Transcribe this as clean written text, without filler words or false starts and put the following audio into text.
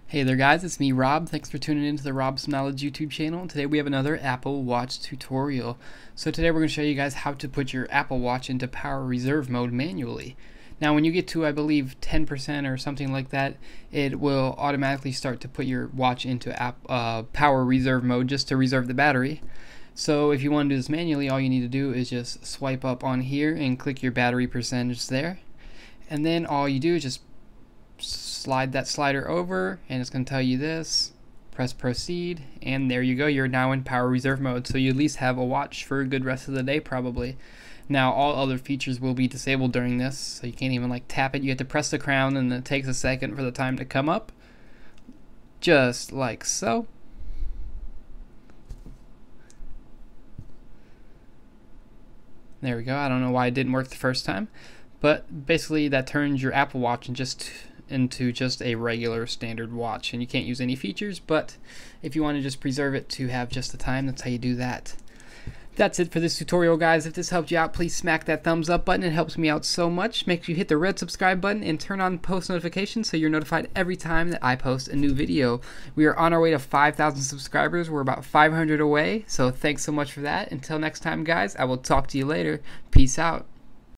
Hey there guys, it's me Rob. Thanks for tuning into the Rob's Knowledge YouTube channel. Today we have another Apple Watch tutorial. So today we're going to show you guys how to put your Apple Watch into power reserve mode manually. Now when you get to I believe 10% or something like that, it will automatically start to put your watch into power reserve mode just to reserve the battery. So if you want to do this manually, all you need to do is just swipe up on here and click your battery percentage there. And then all you do is just slide that slider over and it's going to tell you this, press proceed, and there you go, you're now in power reserve mode, so you at least have a watch for a good rest of the day probably. Now all other features will be disabled during this, so you can't even like tap it. You have to press the crown and it takes a second for the time to come up, just like so. There we go. I don't know why it didn't work the first time, but basically that turns your Apple Watch into just a regular standard watch, and you can't use any features, but if you want to just preserve it to have just the time, that's how you do that. That's it for this tutorial, guys. If this helped you out, please smack that thumbs up button. It helps me out so much. Make sure you hit the red subscribe button and turn on post notifications so you're notified every time that I post a new video. We are on our way to 5,000 subscribers. We're about 500 away, so thanks so much for that. Until next time, guys, I will talk to you later. Peace out.